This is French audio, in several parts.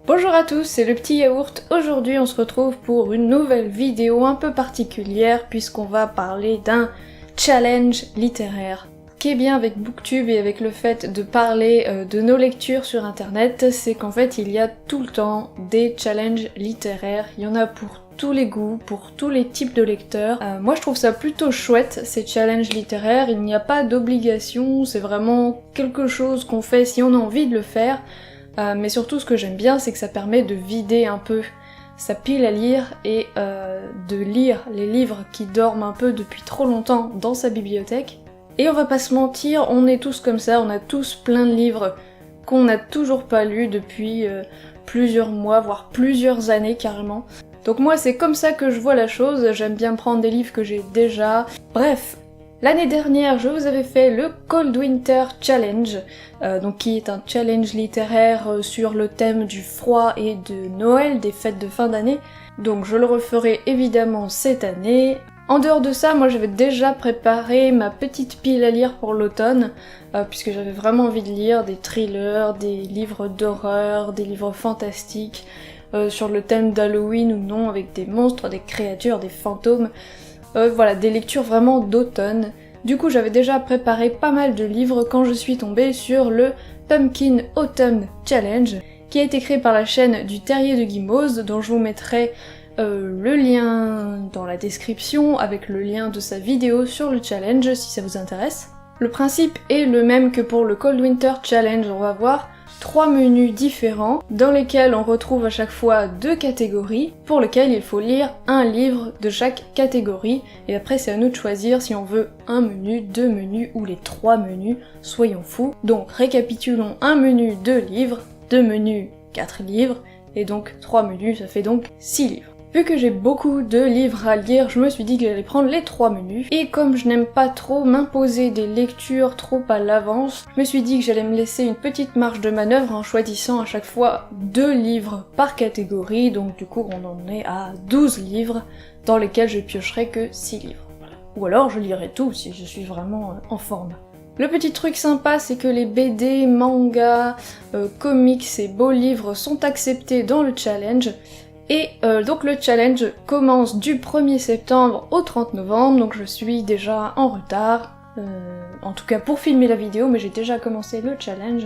Bonjour à tous, c'est le petit yaourt. Aujourd'hui on se retrouve pour une nouvelle vidéo un peu particulière puisqu'on va parler d'un challenge littéraire. Ce qui est bien avec Booktube et avec le fait de parler de nos lectures sur internet, c'est qu'en fait il y a tout le temps des challenges littéraires, il y en a pour tous les goûts, pour tous les types de lecteurs. Moi je trouve ça plutôt chouette ces challenges littéraires, il n'y a pas d'obligation, c'est vraiment quelque chose qu'on fait si on a envie de le faire. Mais surtout ce que j'aime bien c'est que ça permet de vider un peu sa pile à lire et de lire les livres qui dorment un peu depuis trop longtemps dans sa bibliothèque. Et on va pas se mentir, on est tous comme ça, on a tous plein de livres qu'on n'a toujours pas lus depuis plusieurs mois, voire plusieurs années carrément. Donc moi c'est comme ça que je vois la chose, j'aime bien prendre des livres que j'ai déjà. Bref, l'année dernière je vous avais fait le Cold Winter Challenge, donc qui est un challenge littéraire sur le thème du froid et de Noël, des fêtes de fin d'année. Donc je le referai évidemment cette année. En dehors de ça, moi j'avais déjà préparé ma petite pile à lire pour l'automne, puisque j'avais vraiment envie de lire des thrillers, des livres d'horreur, des livres fantastiques, sur le thème d'Halloween ou non, avec des monstres, des créatures, des fantômes, voilà, des lectures vraiment d'automne. Du coup j'avais déjà préparé pas mal de livres quand je suis tombée sur le Pumpkin Autumn Challenge, qui a été créé par la chaîne du Terrier de Guimauze, dont je vous mettrai le lien dans la description avec le lien de sa vidéo sur le challenge si ça vous intéresse. Le principe est le même que pour le Cold Winter Challenge, on va voir 3 menus différents dans lesquels on retrouve à chaque fois 2 catégories pour lesquelles il faut lire un livre de chaque catégorie et après c'est à nous de choisir si on veut un menu, 2 menus ou les 3 menus, soyons fous. Donc récapitulons, un menu 2 livres, 2 menus 4 livres et donc 3 menus, ça fait donc 6 livres. Vu que j'ai beaucoup de livres à lire, je me suis dit que j'allais prendre les 3 menus, et comme je n'aime pas trop m'imposer des lectures trop à l'avance, je me suis dit que j'allais me laisser une petite marge de manœuvre en choisissant à chaque fois 2 livres par catégorie, donc du coup on en est à 12 livres, dans lesquels je piocherai que 6 livres. Voilà. Ou alors je lirai tout si je suis vraiment en forme. Le petit truc sympa, c'est que les BD, mangas, comics et beaux livres sont acceptés dans le challenge. Et donc le challenge commence du 1er septembre au 30 novembre, donc je suis déjà en retard, en tout cas pour filmer la vidéo, mais j'ai déjà commencé le challenge.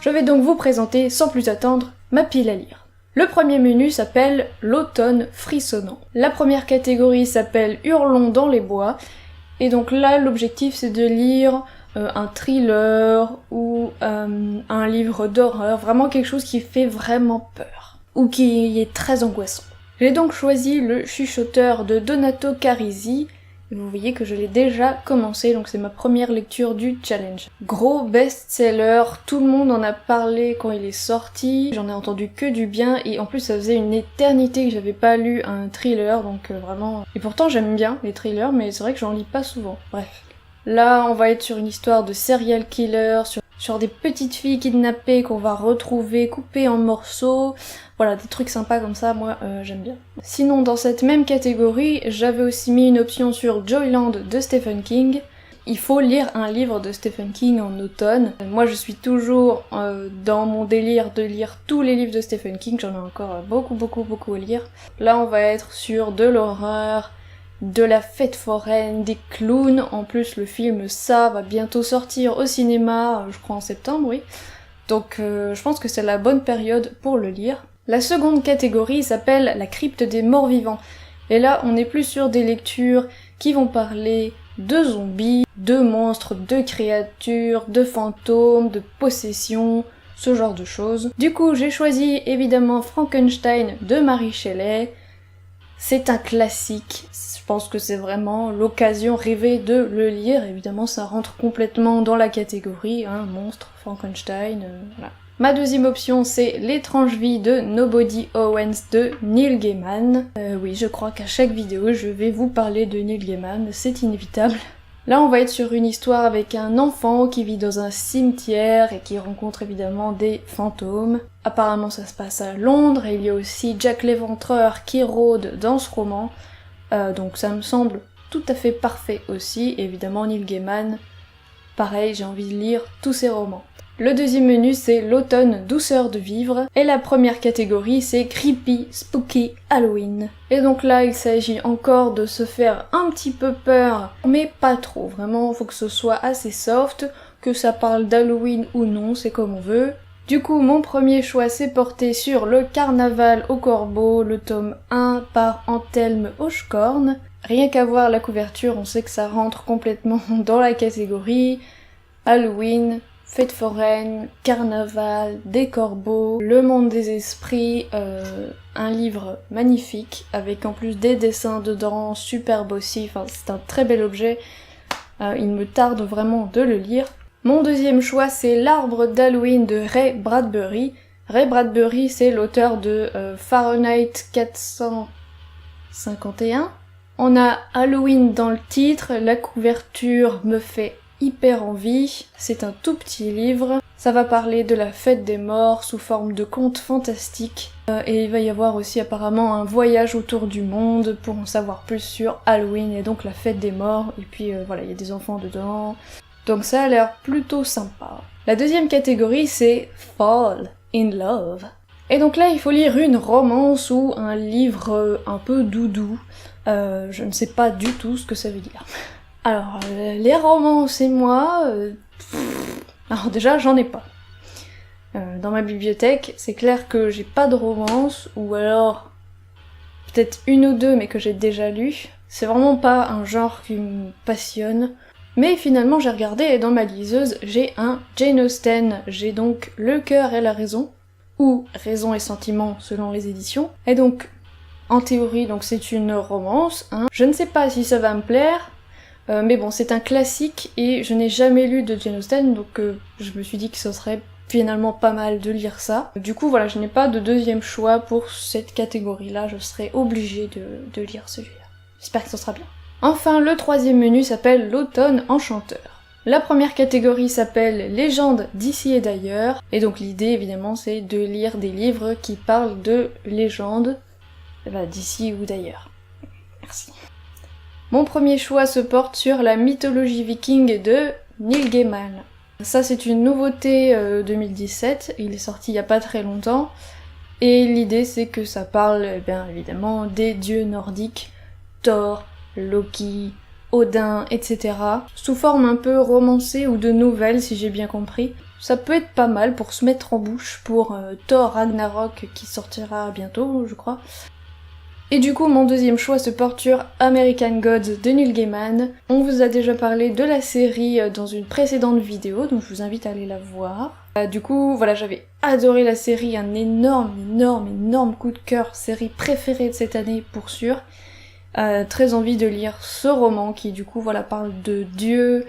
Je vais donc vous présenter sans plus attendre ma pile à lire. Le premier menu s'appelle l'automne frissonnant. La première catégorie s'appelle Hurlons dans les bois, et donc là l'objectif c'est de lire un thriller ou un livre d'horreur, vraiment quelque chose qui fait vraiment peur, ou qui est très angoissant. J'ai donc choisi le chuchoteur de Donato Carisi, et vous voyez que je l'ai déjà commencé, donc c'est ma première lecture du challenge. Gros best-seller, tout le monde en a parlé quand il est sorti, j'en ai entendu que du bien, et en plus ça faisait une éternité que j'avais pas lu un thriller, donc vraiment... Et pourtant j'aime bien les thrillers, mais c'est vrai que j'en lis pas souvent, bref. Là on va être sur une histoire de serial killer, sur des petites filles kidnappées qu'on va retrouver coupées en morceaux, voilà, des trucs sympas comme ça, moi j'aime bien. Sinon dans cette même catégorie, j'avais aussi mis une option sur Joyland de Stephen King. Il faut lire un livre de Stephen King en automne. Moi je suis toujours dans mon délire de lire tous les livres de Stephen King, j'en ai encore beaucoup à lire. Là on va être sur de l'horreur, de la fête foraine, des clowns, en plus le film Ça va bientôt sortir au cinéma, je crois en septembre, oui. Donc je pense que c'est la bonne période pour le lire. La seconde catégorie s'appelle la crypte des morts vivants. Et là on est plus sur des lectures qui vont parler de zombies, de monstres, de créatures, de fantômes, de possessions, ce genre de choses. Du coup j'ai choisi évidemment Frankenstein de Mary Shelley. C'est un classique, je pense que c'est vraiment l'occasion rêvée de le lire, évidemment ça rentre complètement dans la catégorie, hein, monstre, Frankenstein, voilà. Ma deuxième option c'est L'étrange vie de Nobody Owens de Neil Gaiman. Oui, je crois qu'à chaque vidéo je vais vous parler de Neil Gaiman, c'est inévitable. Là on va être sur une histoire avec un enfant qui vit dans un cimetière et qui rencontre évidemment des fantômes. Apparemment ça se passe à Londres et il y a aussi Jack l'Éventreur qui rôde dans ce roman. Donc ça me semble tout à fait parfait aussi. Et évidemment Neil Gaiman, pareil, j'ai envie de lire tous ses romans. Le deuxième menu c'est l'automne, douceur de vivre. Et la première catégorie c'est creepy, spooky, Halloween. Et donc là il s'agit encore de se faire un petit peu peur, mais pas trop. Vraiment faut que ce soit assez soft, que ça parle d'Halloween ou non, c'est comme on veut. Du coup, mon premier choix s'est porté sur le Carnaval au Corbeau, le tome 1 par Anthelme Hochkorn. Rien qu'à voir la couverture, on sait que ça rentre complètement dans la catégorie Halloween, fête foraine, carnaval, des corbeaux, le monde des esprits, un livre magnifique, avec en plus des dessins dedans, superbe aussi, enfin c'est un très bel objet, il me tarde vraiment de le lire. Mon deuxième choix c'est L'Arbre d'Halloween de Ray Bradbury. Ray Bradbury c'est l'auteur de Fahrenheit 451. On a Halloween dans le titre, la couverture me fait hyper envie, c'est un tout petit livre, ça va parler de la fête des morts sous forme de conte fantastique, et il va y avoir aussi apparemment un voyage autour du monde pour en savoir plus sur Halloween et donc la fête des morts, et puis voilà, il y a des enfants dedans, donc ça a l'air plutôt sympa. La deuxième catégorie c'est Fall in Love. Et donc là il faut lire une romance ou un livre un peu doudou, je ne sais pas du tout ce que ça veut dire. Alors, les romances et moi... Alors déjà, j'en ai pas. Dans ma bibliothèque, c'est clair que j'ai pas de romance, ou alors peut-être une ou deux, mais que j'ai déjà lues. C'est vraiment pas un genre qui me passionne. Mais finalement, j'ai regardé, et dans ma liseuse, j'ai un Jane Austen. J'ai donc Le cœur et la raison, ou Raison et sentiment selon les éditions. Et donc, en théorie, donc c'est une romance. Hein. Je ne sais pas si ça va me plaire, mais bon, c'est un classique et je n'ai jamais lu de Jane Austen, donc je me suis dit que ce serait finalement pas mal de lire ça. Du coup, voilà, je n'ai pas de deuxième choix pour cette catégorie-là, je serai obligée de lire celui-là. J'espère que ce sera bien. Enfin, le troisième menu s'appelle L'automne enchanteur. La première catégorie s'appelle Légendes d'ici et d'ailleurs, et donc l'idée évidemment c'est de lire des livres qui parlent de légendes d'ici ou d'ailleurs. Merci. Mon premier choix se porte sur la mythologie viking de Neil Gaiman. Ça c'est une nouveauté 2017, il est sorti il y a pas très longtemps, et l'idée c'est que ça parle bien évidemment des dieux nordiques, Thor, Loki, Odin, etc. sous forme un peu romancée ou de nouvelle si j'ai bien compris. Ça peut être pas mal pour se mettre en bouche pour Thor Ragnarok qui sortira bientôt je crois. Et du coup, mon deuxième choix se porte sur American Gods de Neil Gaiman. On vous a déjà parlé de la série dans une précédente vidéo, donc je vous invite à aller la voir. Du coup, voilà, j'avais adoré la série, un énorme coup de cœur, série préférée de cette année pour sûr. Très envie de lire ce roman qui du coup, voilà, parle de dieux.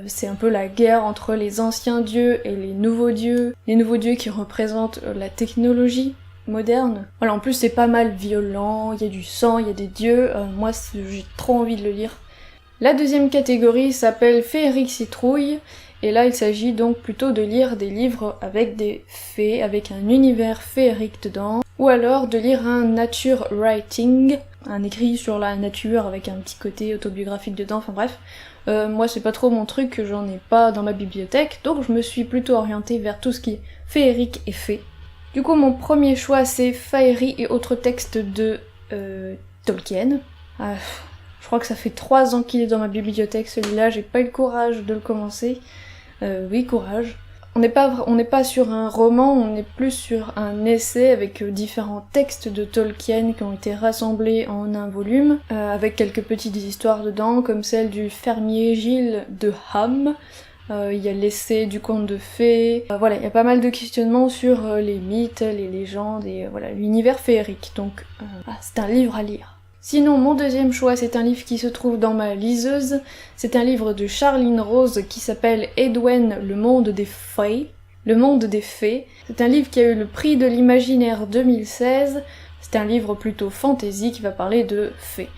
C'est un peu la guerre entre les anciens dieux et les nouveaux dieux. Les nouveaux dieux qui représentent la technologie moderne. Voilà, en plus c'est pas mal violent, il y a du sang, il y a des dieux, moi j'ai trop envie de le lire. La deuxième catégorie s'appelle Féerique citrouille, et là il s'agit donc plutôt de lire des livres avec des fées, avec un univers féerique dedans, ou alors de lire un nature writing, un écrit sur la nature avec un petit côté autobiographique dedans, enfin bref. Moi c'est pas trop mon truc, j'en ai pas dans ma bibliothèque, donc je me suis plutôt orientée vers tout ce qui est féerique et fée. Du coup, mon premier choix, c'est Faerie et autres textes de Tolkien. Je crois que ça fait 3 ans qu'il est dans ma bibliothèque, celui-là, j'ai pas eu le courage de le commencer. Oui, courage. On n'est pas sur un roman, on est plus sur un essai avec différents textes de Tolkien qui ont été rassemblés en un volume, avec quelques petites histoires dedans, comme celle du fermier Gilles de Ham. Il y a l'essai du conte de fées, voilà, il y a pas mal de questionnements sur les mythes, les légendes et voilà, l'univers féerique, donc c'est un livre à lire. Sinon, mon deuxième choix, c'est un livre qui se trouve dans ma liseuse, c'est un livre de Charline Rose qui s'appelle Edwen, le monde des fées. Le monde des fées, c'est un livre qui a eu le prix de l'imaginaire 2016, c'est un livre plutôt fantasy qui va parler de fées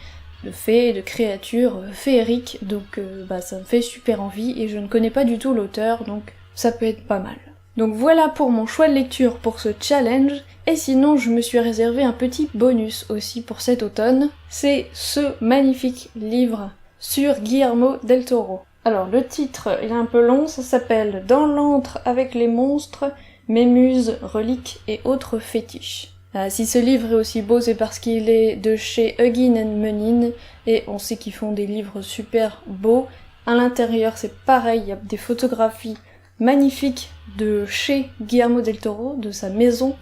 et de créatures féeriques, donc ça me fait super envie et je ne connais pas du tout l'auteur, donc ça peut être pas mal. Donc voilà pour mon choix de lecture pour ce challenge, et sinon je me suis réservé un petit bonus aussi pour cet automne, c'est ce magnifique livre sur Guillermo del Toro. Alors le titre, il est un peu long, ça s'appelle « Dans l'antre avec les monstres, mémuses, reliques et autres fétiches ». Si ce livre est aussi beau, c'est parce qu'il est de chez Hugin & Munin, et on sait qu'ils font des livres super beaux. À l'intérieur, c'est pareil, il y a des photographies magnifiques de chez Guillermo del Toro, de sa maison,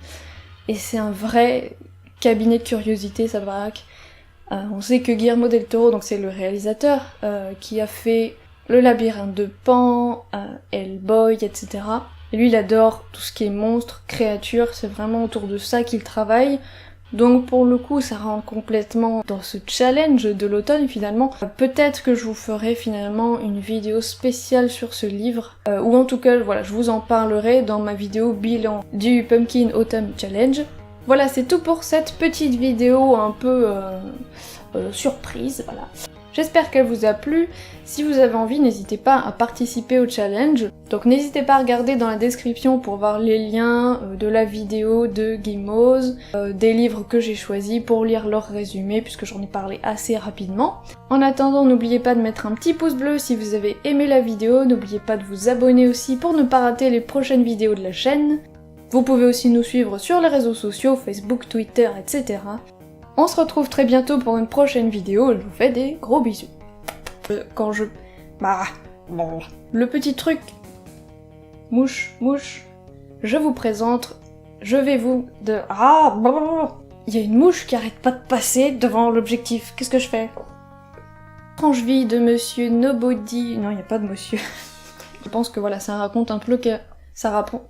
et c'est un vrai cabinet de curiosité, sa baraque. On sait que Guillermo del Toro, donc c'est le réalisateur, qui a fait Le Labyrinthe de Pan, Hellboy, etc. Et lui, il adore tout ce qui est monstres, créatures, c'est vraiment autour de ça qu'il travaille. Donc pour le coup, ça rentre complètement dans ce challenge de l'automne finalement. Peut-être que je vous ferai finalement une vidéo spéciale sur ce livre, ou en tout cas, voilà, je vous en parlerai dans ma vidéo bilan du Pumpkin Autumn Challenge. Voilà, c'est tout pour cette petite vidéo un peu surprise, voilà. J'espère qu'elle vous a plu. Si vous avez envie, n'hésitez pas à participer au challenge. Donc n'hésitez pas à regarder dans la description pour voir les liens de la vidéo de Gizmoz, des livres que j'ai choisis pour lire leur résumé, puisque j'en ai parlé assez rapidement. En attendant, n'oubliez pas de mettre un petit pouce bleu si vous avez aimé la vidéo, n'oubliez pas de vous abonner aussi pour ne pas rater les prochaines vidéos de la chaîne. Vous pouvez aussi nous suivre sur les réseaux sociaux, Facebook, Twitter, etc. On se retrouve très bientôt pour une prochaine vidéo, je vous fais des gros bisous. Quand je... Bah... Bon... Le petit truc... Mouche, mouche... Je vous présente... Je vais vous... de... Ah... Il y a une mouche qui arrête pas de passer devant l'objectif, qu'est-ce que je fais? Étrange vie de monsieur Nobody... Non, il n'y a pas de monsieur. Je pense que voilà, ça raconte un peu que... Ça raconte...